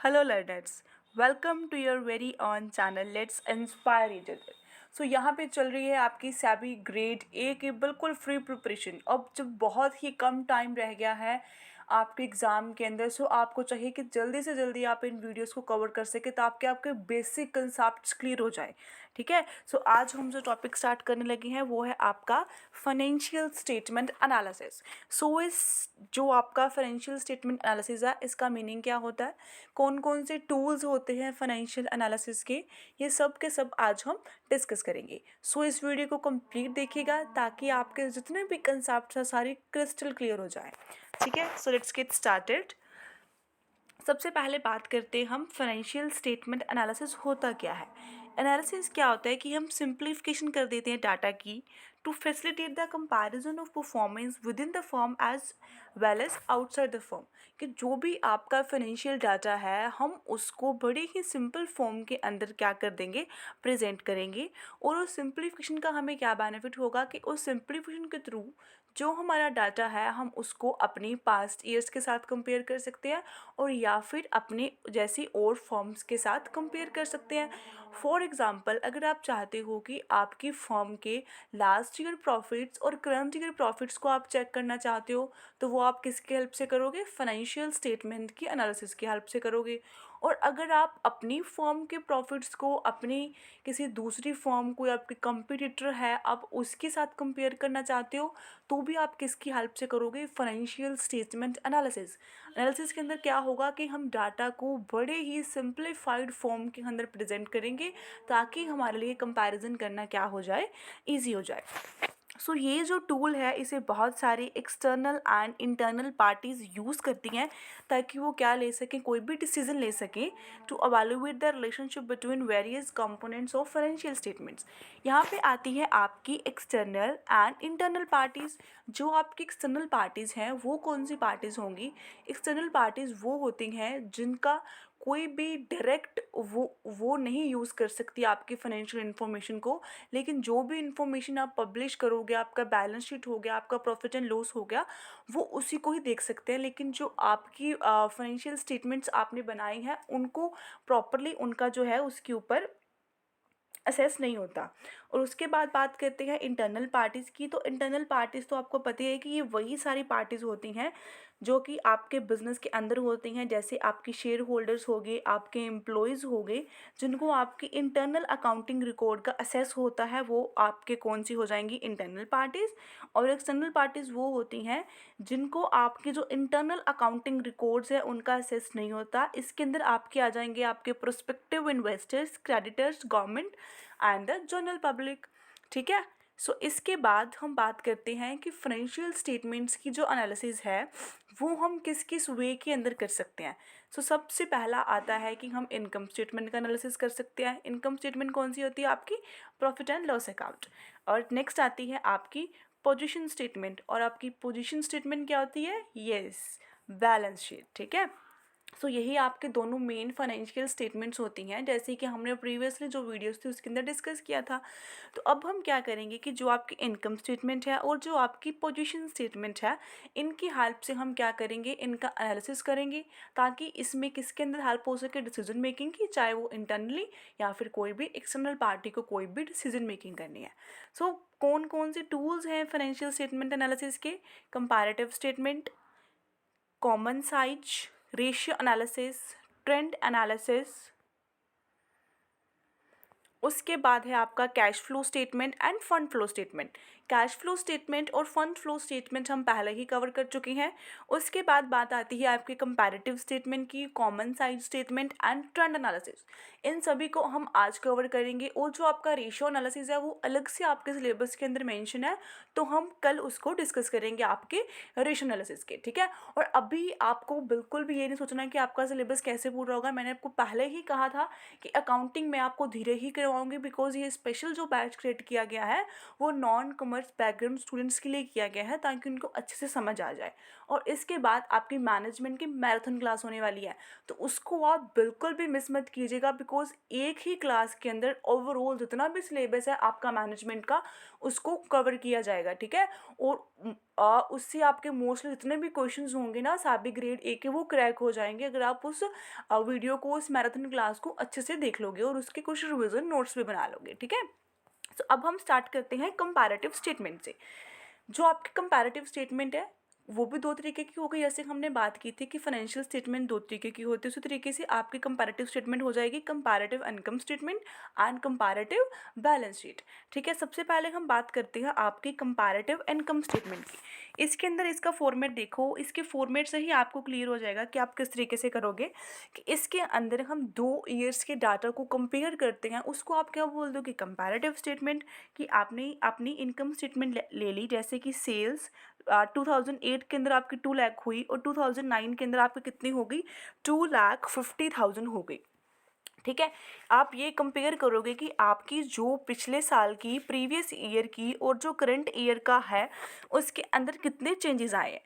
Hello learners, welcome to your very own channel Let's Inspire Each Other. सो यहाँ पे चल रही है आपकी सैबी ग्रेड ए की बिल्कुल फ्री प्रिपरेशन। अब जब बहुत ही कम टाइम रह गया है आपके एग्ज़ाम के अंदर, सो आपको चाहिए कि जल्दी से जल्दी आप इन वीडियोस को कवर कर सके ताकि आपके बेसिक कंसेप्ट्स क्लियर हो जाए। ठीक है, सो आज हम जो टॉपिक स्टार्ट करने लगे हैं वो है आपका फाइनेंशियल स्टेटमेंट एनालिसिस। सो इस जो आपका फाइनेंशियल स्टेटमेंट एनालिसिस है, इसका मीनिंग क्या होता है, कौन कौन से टूल्स होते हैं फाइनेंशियल एनालिसिस के, ये सब के सब आज हम डिस्कस करेंगे। सो इस वीडियो को कंप्लीट देखिएगा ताकि आपके जितने भी कंसेप्ट हैं सारी क्रिस्टल क्लियर हो जाए। ठीक है, सो लेट्स गेट स्टार्टेड। सबसे पहले बात करते हैं हम फाइनेंशियल स्टेटमेंट एनालिसिस होता क्या है। एनालिसिस क्या होता है कि हम सिंप्लीफिकेशन कर देते हैं डाटा की to facilitate the comparison of performance within the firm as well as outside the firm. कि जो भी आपका फाइनेंशियल डाटा है हम उसको बड़े ही सिंपल फॉर्म के अंदर क्या कर देंगे, प्रेजेंट करेंगे। और उस सिंप्लीफिकेशन का हमें क्या बेनिफिट होगा कि उस सिंप्लीफिकेशन के थ्रू जो हमारा डाटा है हम उसको अपनी पास्ट ईयर्स के साथ कंपेयर कर सकते हैं और या फिर अपने जैसी और फॉर्म्स के साथ कंपेयर कर सकते हैं। फॉर एग्ज़ाम्पल, अगर आप चाहते हो कि आपकी फॉर्म के लास्ट ईयर प्रॉफिट्स और करंट ईयर प्रॉफिट्स को आप चेक करना चाहते हो तो वो आप किसकी हेल्प से करोगे, फाइनेंशियल स्टेटमेंट की एनालिसिस की हेल्प से करोगे। और अगर आप अपनी फर्म के प्रॉफिट्स को अपनी किसी दूसरी फर्म, कोई आपके कंपटीटर है, आप उसके साथ कंपेयर करना चाहते हो तो भी आप किसकी हेल्प से करोगे, फाइनेंशियल स्टेटमेंट एनालिसिस। एनालिसिस के अंदर क्या होगा कि हम डाटा को बड़े ही सिंप्लीफाइड फॉर्म के अंदर प्रेजेंट करेंगे ताकि हमारे लिए कंपैरिजन करना क्या हो जाए, ईजी हो जाए। सो ये जो टूल है इसे बहुत सारी external and internal parties use करती हैं ताकि वो क्या ले सकें, कोई भी डिसीजन ले सकें to evaluate the relationship between various components of financial statements. यहाँ पे आती है आपकी एक्सटर्नल एंड इंटरनल पार्टीज़। जो आपकी एक्सटर्नल पार्टीज़ हैं वो कौन सी पार्टीज़ होंगी, एक्सटर्नल पार्टीज़ वो होती हैं जिनका कोई भी डायरेक्ट वो नहीं यूज़ कर सकती आपकी फाइनेंशियल इन्फॉर्मेशन को, लेकिन जो भी इन्फॉर्मेशन आप पब्लिश करोगे, आपका बैलेंस शीट हो गया, आपका प्रॉफिट एंड लॉस हो गया, वो उसी को ही देख सकते हैं। लेकिन जो आपकी फाइनेंशियल स्टेटमेंट्स आपने बनाई हैं उनको प्रॉपरली उनका जो है उसके ऊपर असेस नहीं होता। और उसके बाद बात करते हैं इंटरनल पार्टीज़ की। तो इंटरनल पार्टीज़ तो आपको पता ही है कि ये वही सारी पार्टीज़ होती हैं जो कि आपके बिज़नेस के अंदर होती हैं, जैसे आपके शेयर होल्डर्स हो गए, आपके एम्प्लॉयज़ हो गए, जिनको आपकी इंटरनल अकाउंटिंग रिकॉर्ड का असेस होता है, वो आपके कौन सी हो जाएंगी, इंटरनल पार्टीज़। और एक्सटर्नल पार्टीज़ वो होती हैं जिनको आपके जो इंटरनल अकाउंटिंग रिकॉर्ड्स हैं उनका असेस नहीं होता। इसके अंदर आपके आ जाएंगे आपके prospective investors, creditors, government and the general public. ठीक है, सो इसके बाद हम बात करते हैं कि फाइनेंशियल स्टेटमेंट्स की जो एनालिसिस है वो हम किस किस वे के अंदर कर सकते हैं। सो सबसे पहला आता है कि हम इनकम स्टेटमेंट का एनालिसिस कर सकते हैं। इनकम स्टेटमेंट कौन सी होती है, आपकी प्रॉफिट एंड लॉस अकाउंट। और नेक्स्ट आती है आपकी पोजीशन स्टेटमेंट, और आपकी पोजीशन स्टेटमेंट क्या होती है, यस, बैलेंस शीट। ठीक है, सो यही आपके दोनों मेन फाइनेंशियल स्टेटमेंट्स होती हैं, जैसे कि हमने प्रीवियसली जो वीडियोस थी उसके अंदर डिस्कस किया था। तो अब हम क्या करेंगे कि जो आपकी इनकम स्टेटमेंट है और जो आपकी पोजीशन स्टेटमेंट है, इनकी हेल्प से हम क्या करेंगे, इनका एनालिसिस करेंगे ताकि इसमें किसके अंदर हेल्प हो सके, डिसीजन मेकिंग की, चाहे वो इंटरनली या फिर कोई भी एक्सटर्नल पार्टी को कोई भी डिसीजन मेकिंग करनी है। सो कौन कौन से टूल्स हैं फाइनेंशियल स्टेटमेंट एनालिसिस के, comparative statement, common size, ratio analysis, trend analysis. उसके बाद है आपका cash flow statement end fund flow statement. Cash flow statement और फंड फ्लो स्टेटमेंट हम पहले ही कवर कर चुके हैं। उसके बाद बात आती है आपके कंपैरेटिव स्टेटमेंट की, common size statement and trend analysis. इन सभी को हम आज कवर करेंगे। और जो आपका रेशियो एनालिसिस है वो अलग से आपके सिलेबस के अंदर मेंशन है, तो हम कल उसको डिस्कस करेंगे आपके रेशियो एनालिसिस के। ठीक है, और अभी आपको बिल्कुल भी ये नहीं सोचना कि आपका सिलेबस कैसे पूरा होगा। मैंने आपको पहले ही कहा था कि अकाउंटिंग में आपको धीरे ही करवाऊंगी, बिकॉज ये स्पेशल जो बैच क्रिएट किया गया है वो non commercial commerce background students के लिए किया गया है ताकि उनको अच्छे से समझ आ जाए। और इसके बाद आपकी मैनेजमेंट की मैराथन क्लास होने वाली है, तो उसको आप बिल्कुल भी मिस मत कीजिएगा, बिकॉज एक ही क्लास के अंदर ओवरऑल जितना भी सिलेबस है आपका मैनेजमेंट का उसको कवर किया जाएगा, ठीक है। और उससे आपके मोस्टली जितने भी क्वेश्चंस होंगे ना सैबी ग्रेड ए के, वो क्रैक हो जाएंगे अगर आप उस वीडियो को, उस मैराथन क्लास को अच्छे से देख लोगे और उसके कुछ रिविजन नोट्स भी बना लोगे, ठीक है। तो अब हम स्टार्ट करते हैं कंपैरेटिव स्टेटमेंट से। जो आपकी कंपैरेटिव स्टेटमेंट है वो भी दो तरीके की हो गई, जैसे हमने बात की थी कि फाइनेंशियल स्टेटमेंट दो तरीके की होती है, उसी तरीके से आपकी कंपैरेटिव स्टेटमेंट हो जाएगी comparative income statement and comparative balance sheet, ठीक है। सबसे पहले हम बात करते हैं आपकी कंपैरेटिव इनकम स्टेटमेंट की। इसके अंदर इसका फॉर्मेट देखो, इसके फॉर्मेट से ही आपको क्लियर हो जाएगा कि आप किस तरीके से करोगे। कि इसके अंदर हम 2 ईयर्स के डाटा को कंपेयर करते हैं, उसको आप क्या बोल दोगे, कंपैरेटिव स्टेटमेंट। कि आपने अपनी इनकम स्टेटमेंट ले ली, जैसे कि सेल्स 2008 के अंदर आपकी 2 लाख हुई और 2009 के अंदर आपकी कितनी हो गई, 2,50,000 हो गई, ठीक है। आप ये कंपेयर करोगे कि आपकी जो पिछले साल की, प्रीवियस ईयर की और जो करंट ईयर का है उसके अंदर कितने चेंजेस आए हैं।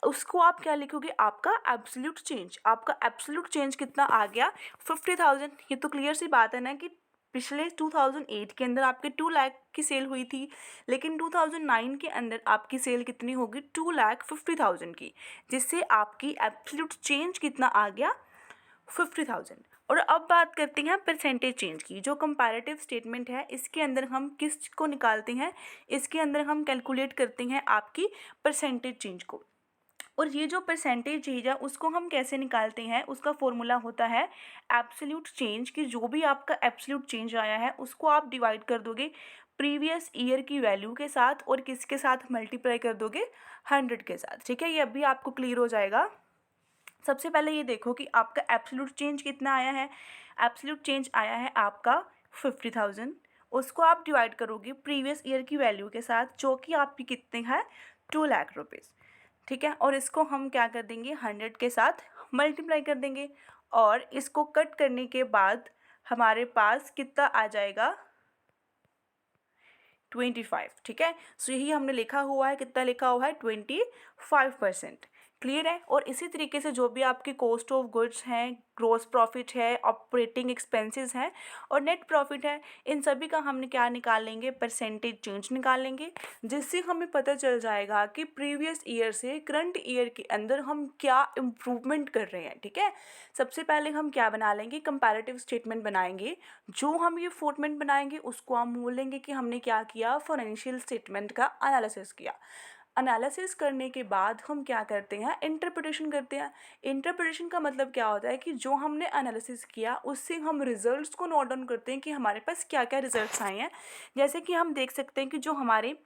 उसको आप क्या लिखोगे, आपका एब्सोल्यूट चेंज। आपका एब्सोल्यूट चेंज कितना आ गया, 50,000। ये तो क्लियर सी बात है ना कि पिछले 2008 के अंदर आपके 2 लाख की सेल हुई थी, लेकिन 2009 के अंदर आपकी सेल कितनी होगी, 2,50,000 की, जिससे आपकी एब्सोल्यूट चेंज कितना आ गया, 50,000। और अब बात करते हैं परसेंटेज चेंज की। जो कंपैरेटिव स्टेटमेंट है इसके अंदर हम किस को निकालते हैं, इसके अंदर हम कैलकुलेट करते हैं आपकी परसेंटेज चेंज को। और ये जो परसेंटेज चेंज है उसको हम कैसे निकालते हैं, उसका फॉर्मूला होता है एब्सोल्यूट चेंज। की जो भी आपका एब्सोल्यूट चेंज आया है उसको आप डिवाइड कर दोगे प्रीवियस ईयर की वैल्यू के साथ और किसके साथ मल्टीप्लाई कर दोगे, 100 के साथ, ठीक है। ये अभी आपको क्लियर हो जाएगा। सबसे पहले ये देखो कि आपका एब्सोल्यूट चेंज कितना आया है। एब्सोल्यूट चेंज आया है आपका 50,000। उसको आप डिवाइड करोगे प्रीवियस ईयर की वैल्यू के साथ, जो कि आपकी कितने है, 2 लाख रुपीज़, ठीक है। और इसको हम क्या कर देंगे, 100 के साथ मल्टीप्लाई कर देंगे और इसको कट करने के बाद हमारे पास कितना आ जाएगा, 25, ठीक है। सो यही हमने लिखा हुआ है, कितना लिखा हुआ है, 25%, क्लियर है। और इसी तरीके से जो भी आपकी कॉस्ट ऑफ गुड्स हैं, ग्रॉस प्रॉफिट है, ऑपरेटिंग एक्सपेंसेस हैं और नेट प्रॉफिट है, इन सभी का हमने क्या निकाल लेंगे, परसेंटेज चेंज निकाल लेंगे, जिससे हमें पता चल जाएगा कि प्रीवियस ईयर से करंट ईयर के अंदर हम क्या इम्प्रूवमेंट कर रहे हैं, ठीक है। सबसे पहले हम क्या बना लेंगे, कंपैरेटिव स्टेटमेंट बनाएंगे। जो हम ये फॉर्मेट बनाएंगे उसको हम बोलेंगे कि हमने क्या किया, फाइनेंशियल स्टेटमेंट का एनालिसिस किया। एनालिसिस करने के बाद हम क्या करते हैं, इंटरप्रिटेशन करते हैं। इंटरप्रिटेशन का मतलब क्या होता है कि जो हमने एनालिसिस किया उससे हम रिजल्ट्स को नोट डाउन करते हैं कि हमारे पास क्या क्या रिजल्ट्स आए हैं। जैसे कि हम देख सकते हैं कि जो हमारे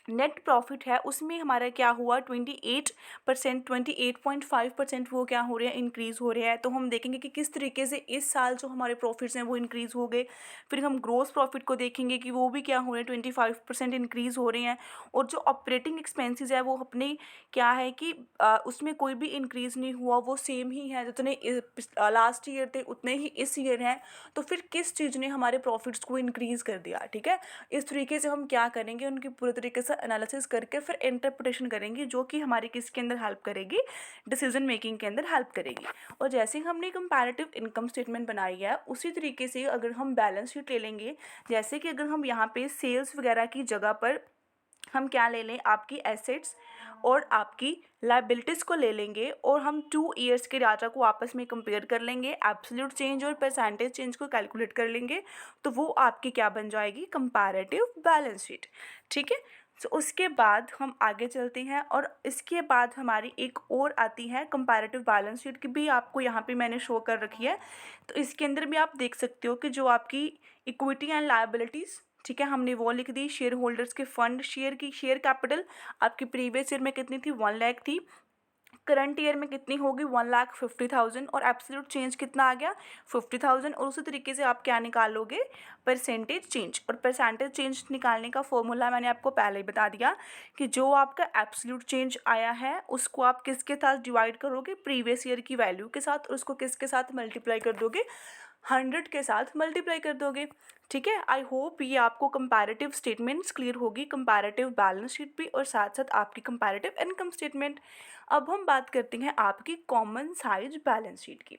नेट प्रॉफिट है उसमें हमारा क्या हुआ, 28%, 28.5% वो क्या हो रहे हैं, इंक्रीज़ हो रहे हैं। तो हम देखेंगे कि किस तरीके से इस साल जो हमारे प्रॉफिट्स हैं वो इंक्रीज़ हो गए। फिर हम ग्रोस प्रॉफिट को देखेंगे कि वो भी क्या हो रहे हैं, 25% इंक्रीज़ हो रहे हैं। और जो ऑपरेटिंग एक्सपेंसेस है वो अपने क्या है कि उसमें कोई भी इंक्रीज़ नहीं हुआ, वो सेम ही है, जितने लास्ट ईयर थे उतने ही इस ईयर हैं। तो फिर किस चीज़ ने हमारे प्रॉफिट्स को इंक्रीज़ कर दिया, ठीक है। इस तरीके से हम क्या करेंगे, उनकी पूरे तरीके से एनालिसिस करके फिर इंटरप्रिटेशन करेंगे, जो कि हमारी किसके अंदर हेल्प करेगी, डिसीजन मेकिंग के अंदर हेल्प करेगी। और जैसे ही हमने कंपैरेटिव इनकम स्टेटमेंट बनाई है उसी तरीके से अगर हम बैलेंस शीट ले लेंगे, जैसे कि अगर हम यहाँ पे सेल्स वगैरह की जगह पर हम क्या ले लें, आपकी एसेट्स और आपकी लाइबिलिटीज़ को ले लेंगे और हम 2 ईयर्स के डाटा को आपस में कंपेयर कर लेंगे, एब्सोल्यूट चेंज और परसेंटेज चेंज को कैलकुलेट कर लेंगे, तो वो आपकी क्या बन जाएगी, कंपैरेटिव बैलेंस शीट, ठीक है। तो उसके बाद हम आगे चलते हैं और इसके बाद हमारी एक और आती है कंपैरेटिव बैलेंस शीट की, भी आपको यहाँ पे मैंने शो कर रखी है। तो इसके अंदर भी आप देख सकते हो कि जो आपकी इक्विटी एंड लायबिलिटीज़, ठीक है, हमने वो लिख दी। शेयर होल्डर्स के फंड, शेयर कैपिटल आपकी प्रीवियस ईयर में कितनी थी, 1 लाख थी, करंट ईयर में कितनी होगी, 1,50,000 और एब्सोल्यूट चेंज कितना आ गया, 50,000। और उसी तरीके से आप क्या निकालोगे, परसेंटेज चेंज। और परसेंटेज चेंज निकालने का फॉर्मूला मैंने आपको पहले ही बता दिया कि जो आपका एब्सोल्यूट चेंज आया है उसको आप किसके साथ डिवाइड करोगे, प्रीवियस ईयर की वैल्यू के साथ, और उसको किसके साथ मल्टीप्लाई कर दोगे, 100 के साथ मल्टीप्लाई कर दोगे। ठीक है, आई होप ये आपको कंपैरेटिव स्टेटमेंट्स क्लियर होगी, कंपैरेटिव बैलेंस शीट भी और साथ साथ आपकी कंपैरेटिव इनकम स्टेटमेंट। अब हम बात करते हैं आपकी कॉमन साइज बैलेंस शीट की।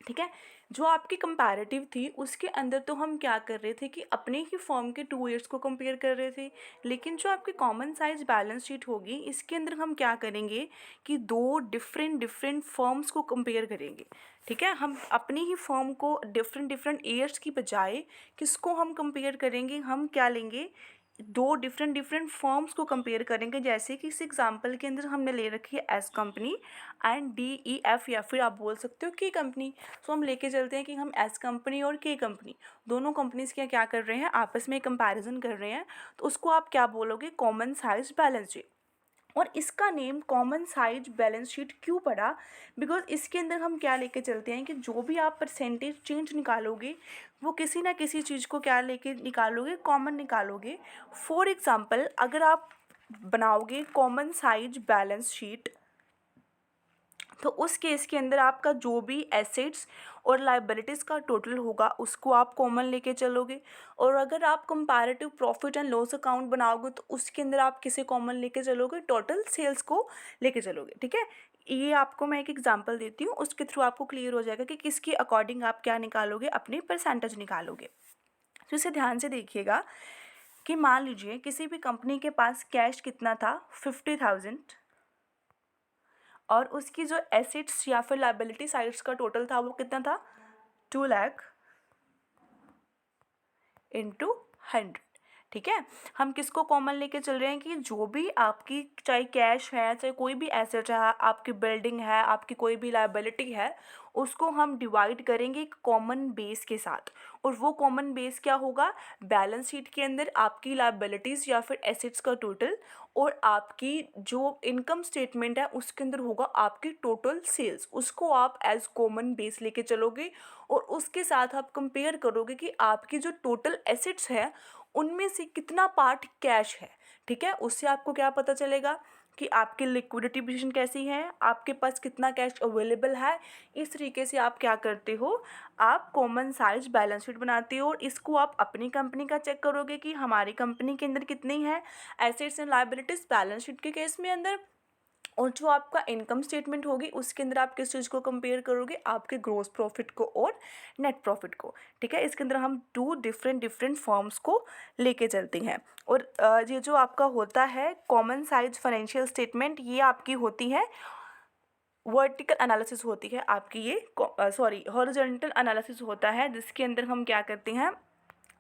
ठीक है, जो आपकी कंपैरेटिव थी उसके अंदर तो हम क्या कर रहे थे कि अपने ही फॉर्म के 2 ईयर्स को कंपेयर कर रहे थे, लेकिन जो आपकी कॉमन साइज बैलेंस शीट होगी इसके अंदर हम क्या करेंगे कि 2 डिफरेंट फर्म्स को कंपेयर करेंगे। ठीक है, हम अपनी ही फॉर्म को डिफरेंट ईयर्स की बजाय किसको हम कंपेयर करेंगे, हम क्या लेंगे, 2 डिफरेंट फर्म्स को कंपेयर करेंगे। जैसे कि इस एग्जांपल के अंदर हमने ले रखी है S company and D E F, या फिर आप बोल सकते हो के कंपनी। सो हम लेके चलते हैं कि हम एस कंपनी और के कंपनी दोनों कंपनीज के क्या कर रहे हैं, आपस में कंपैरिजन कर रहे हैं, तो उसको आप क्या बोलोगे, कॉमन साइज बैलेंस शीट। और इसका name common size balance sheet क्यों पड़ा, बिकॉज इसके अंदर हम क्या लेके चलते हैं कि जो भी आप परसेंटेज चेंज निकालोगे वो किसी ना किसी चीज़ को क्या लेके निकालोगे, कॉमन निकालोगे। फॉर एग्ज़ाम्पल अगर आप बनाओगे कॉमन साइज बैलेंस शीट, तो उस केस के अंदर आपका जो भी एसेट्स और लाइबिलिटीज़ का टोटल होगा उसको आप कॉमन लेके चलोगे। और अगर आप comparative profit and loss account बनाओगे तो उसके अंदर आप किसे कॉमन लेके चलोगे, टोटल सेल्स को लेके चलोगे। ठीक है, ये आपको मैं एक एग्जांपल देती हूँ, उसके थ्रू आपको क्लियर हो जाएगा कि किसके अकॉर्डिंग आप क्या निकालोगे, अपनी परसेंटेज निकालोगे। तो इसे ध्यान से देखिएगा कि मान लीजिए किसी भी कंपनी के पास कैश कितना था, 50,000, और उसकी जो एसेट्स या फिर लाइबिलिटी साइड्स का टोटल था वो कितना था, 2 लाख इंटू 100। ठीक है, हम किसको कॉमन लेके चल रहे हैं कि जो भी आपकी चाहे कैश है, चाहे कोई भी एसेट है, आपकी बिल्डिंग है, आपकी कोई भी लाइबिलिटी है, उसको हम डिवाइड करेंगे एक कॉमन बेस के साथ। और वो कॉमन बेस क्या होगा, बैलेंस शीट के अंदर आपकी लाइबिलिटीज़ या फिर एसेट्स का टोटल, और आपकी जो इनकम स्टेटमेंट है उसके अंदर होगा आपकी टोटल सेल्स। उसको आप एज कॉमन बेस लेके चलोगे और उसके साथ आप कंपेयर करोगे कि आपकी जो टोटल एसेट्स है उनमें से कितना पार्ट कैश है। ठीक है, उससे आपको क्या पता चलेगा कि आपकी लिक्विडिटी पोजीशन कैसी है, आपके पास कितना कैश अवेलेबल है। इस तरीके से आप क्या करते हो, आप कॉमन साइज बैलेंस शीट बनाते हो और इसको आप अपनी कंपनी का चेक करोगे कि हमारी कंपनी के अंदर कितनी है assets and liabilities balance sheet के केस में अंदर। और जो आपका इनकम स्टेटमेंट होगी उसके अंदर आप किस चीज़ को कंपेयर करोगे, आपके ग्रोस प्रॉफिट को और नेट प्रॉफिट को। ठीक है, इसके अंदर हम 2 डिफरेंट फॉर्म्स को लेके चलते हैं। और ये जो आपका होता है कॉमन साइज फाइनेंशियल स्टेटमेंट, ये आपकी होती है वर्टिकल एनालिसिस होती है आपकी, ये हॉरिजॉन्टल एनालिसिस होता है, जिसके अंदर हम क्या करते हैं,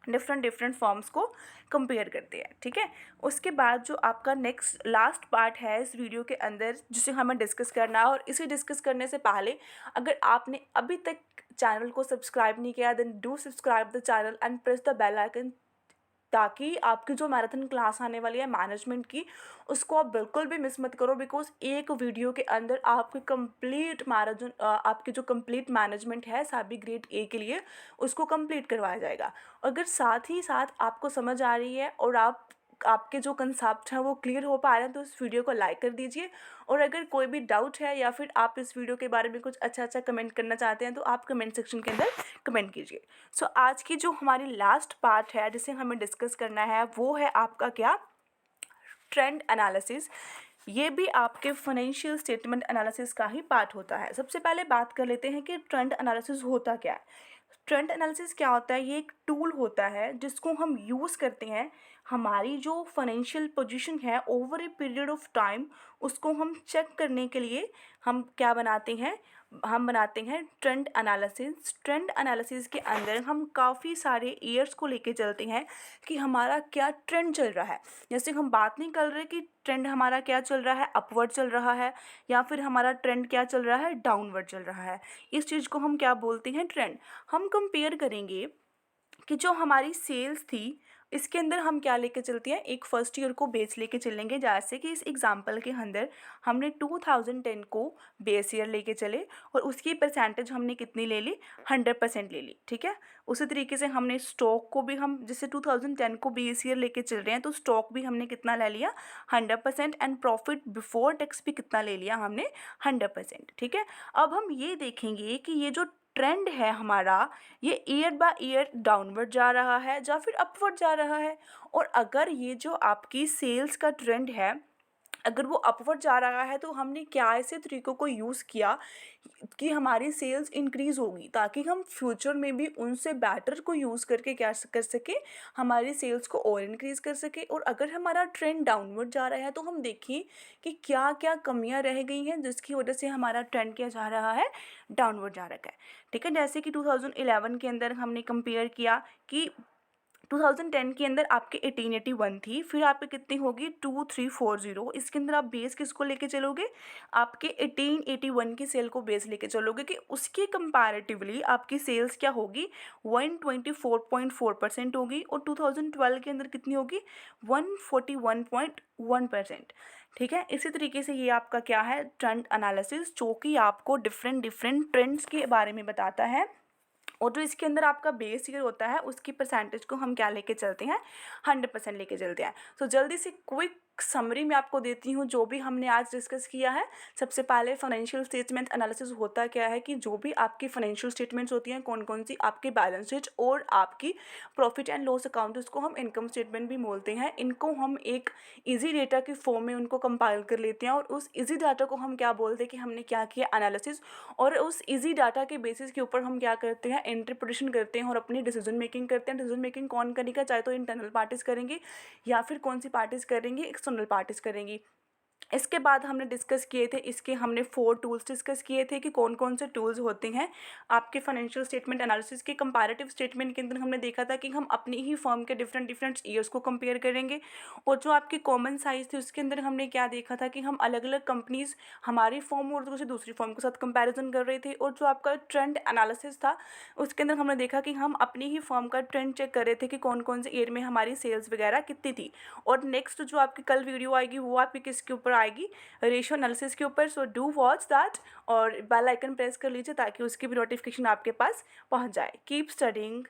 डिफरेंट फॉर्म्स को कंपेयर करते हैं। ठीक है, उसके बाद जो आपका नेक्स्ट लास्ट पार्ट है इस वीडियो के अंदर जिसे हमें डिस्कस करना है, और इसे डिस्कस करने से पहले अगर आपने अभी तक चैनल को सब्सक्राइब नहीं किया then do subscribe the channel and press the bell icon, ताकि आपकी जो मैराथन क्लास आने वाली है मैनेजमेंट की उसको आप बिल्कुल भी मिस मत करो। बिकॉज एक वीडियो के अंदर आपकी कंप्लीट मैराथन, आपकी जो कंप्लीट मैनेजमेंट है SEBI ग्रेड ए के लिए उसको कंप्लीट करवाया जाएगा। अगर साथ ही साथ आपको समझ आ रही है और आपके जो कंसेप्ट हैं वो क्लियर हो पा रहे हैं तो इस वीडियो को लाइक कर दीजिए। और अगर कोई भी डाउट है या फिर आप इस वीडियो के बारे में कुछ अच्छा कमेंट करना चाहते हैं तो आप कमेंट सेक्शन के अंदर कमेंट कीजिए। सो आज की जो हमारी लास्ट पार्ट है जिसे हमें डिस्कस करना है वो है आपका क्या, ट्रेंड एनालिसिस। ये भी आपके फाइनेंशियल स्टेटमेंट एनालिसिस का ही पार्ट होता है। सबसे पहले बात कर लेते हैं कि ट्रेंड एनालिसिस होता क्या है। ट्रेंड एनालिसिस क्या होता है, ये एक टूल होता है जिसको हम यूज़ करते हैं हमारी जो फाइनेंशियल पोजीशन है over a period of time उसको हम चेक करने के लिए हम क्या बनाते हैं, हम बनाते हैं ट्रेंड एनालिसिस। ट्रेंड एनालिसिस के अंदर हम काफ़ी सारे ईयर्स को लेके चलते हैं कि हमारा क्या ट्रेंड चल रहा है। जैसे हम बात नहीं कर रहे कि ट्रेंड हमारा क्या चल रहा है, अपवर्ड चल रहा है या फिर हमारा ट्रेंड क्या चल रहा है, डाउनवर्ड चल रहा है। इस चीज़ को हम क्या बोलते हैं, ट्रेंड। हम कंपेयर करेंगे कि जो हमारी सेल्स थी इसके अंदर हम क्या लेके चलते हैं, एक फर्स्ट ईयर को बेस लेके चलेंगे। जैसे कि इस एग्जांपल के अंदर हमने 2010 को बेस ईयर लेके चले और उसकी परसेंटेज हमने कितनी ले ली, 100% ले ली। ठीक है, उसी तरीके से हमने स्टॉक को भी हम जैसे 2010 को बेस ईयर लेके चल रहे हैं तो स्टॉक भी हमने कितना ले लिया, 100%, एंड प्रॉफिट बिफोर टैक्स भी कितना ले लिया हमने, 100%। ठीक है, अब हम ये देखेंगे कि ये जो ट्रेंड है हमारा, ये ईयर बाय ईयर डाउनवर्ड जा रहा है या फिर अपवर्ड जा रहा है। और अगर ये जो आपकी सेल्स का ट्रेंड है, अगर वो अपवर्ड जा रहा है, तो हमने क्या ऐसे तरीक़ों को यूज़ किया कि हमारी सेल्स इंक्रीज़ होगी, ताकि हम फ्यूचर में भी उनसे बेटर को यूज़ करके क्या कर सकें, हमारी सेल्स को और इंक्रीज़ कर सकें। और अगर हमारा ट्रेंड डाउनवर्ड जा रहा है, तो हम देखें कि क्या क्या कमियां रह गई हैं जिसकी वजह से हमारा ट्रेंड क्या जा रहा है, डाउनवर्ड जा रखा है। ठीक है, जैसे कि 2011 के अंदर हमने कंपेयर किया कि 2010 के अंदर आपके 1881 थी, फिर आपकी कितनी होगी 2340। इसके अंदर आप बेस किसको लेके चलोगे, आपके 1881 की सेल को बेस लेके चलोगे कि उसके कंपैरेटिवली आपकी सेल्स क्या होगी, 124.4% होगी। और 2012 के अंदर कितनी होगी, 141.1%। ठीक है, इसी तरीके से ये आपका क्या है, ट्रेंड एनालिसिस, जो कि आपको डिफरेंट डिफरेंट ट्रेंड्स के बारे में बताता है। और जो इसके अंदर आपका बेस ईयर होता है, उसकी परसेंटेज को हम क्या लेके चलते हैं, 100% लेके चलते हैं। तो जल्दी से क्विक समरी में आपको देती हूँ जो भी हमने आज डिस्कस किया है। सबसे पहले फाइनेंशियल स्टेटमेंट एनालिसिस होता क्या है कि जो भी आपकी फाइनेंशियल स्टेटमेंट्स होती हैं, कौन कौन सी आपकी बैलेंस शीट और आपकी प्रॉफिट एंड लॉस अकाउंट, उसको हम इनकम स्टेटमेंट भी बोलते हैं। इनको हम एक ईजी डेटा की फॉर्म में उनको कंपाइल कर लेते हैं, और उस ईजी डाटा को हम क्या बोलते हैं कि हमने क्या किया, एनालिसिस। और उस ईजी डाटा के बेसिस के ऊपर हम क्या करते हैं, इंटरप्रिटेशन करते हैं और अपनी डिसीजन मेकिंग करते हैं। डिसीजन मेकिंग कौन करेगा, चाहे तो इंटरनल पार्टीज करेंगी या फिर कौन सी पार्टीज करेंगी, एक्सटर्नल पार्टीज करेंगी। इसके बाद हमने डिस्कस किए थे, इसके हमने 4 टूल्स डिस्कस किए थे कि कौन कौन से टूल्स होते हैं आपके फाइनेंशियल स्टेटमेंट एनालिसिस के। कंपैरेटिव स्टेटमेंट के अंदर हमने देखा था कि हम अपनी ही फर्म के डिफरेंट डिफरेंट ईयर्स को कंपेयर करेंगे। और जो आपकी कॉमन साइज थी, उसके अंदर हमने क्या देखा था कि हम अलग अलग कंपनीज हमारी फर्म और दूसरी फर्म के साथ कंपैरिजन कर रहे थे। और जो आपका ट्रेंड एनालिसिस था, उसके अंदर हमने देखा कि हम अपनी ही फर्म का ट्रेंड चेक कर रहे थे कि कौन कौन से ईयर में हमारी सेल्स वगैरह कितनी थी। और नेक्स्ट जो आपकी कल वीडियो आएगी, वो आपकी किसके ऊपर आएगी, रेशियो एनालिसिस के ऊपर। सो डू वॉच दैट, और बेल आइकन प्रेस कर लीजिए ताकि उसकी भी नोटिफिकेशन आपके पास पहुंच जाए। Keep studying.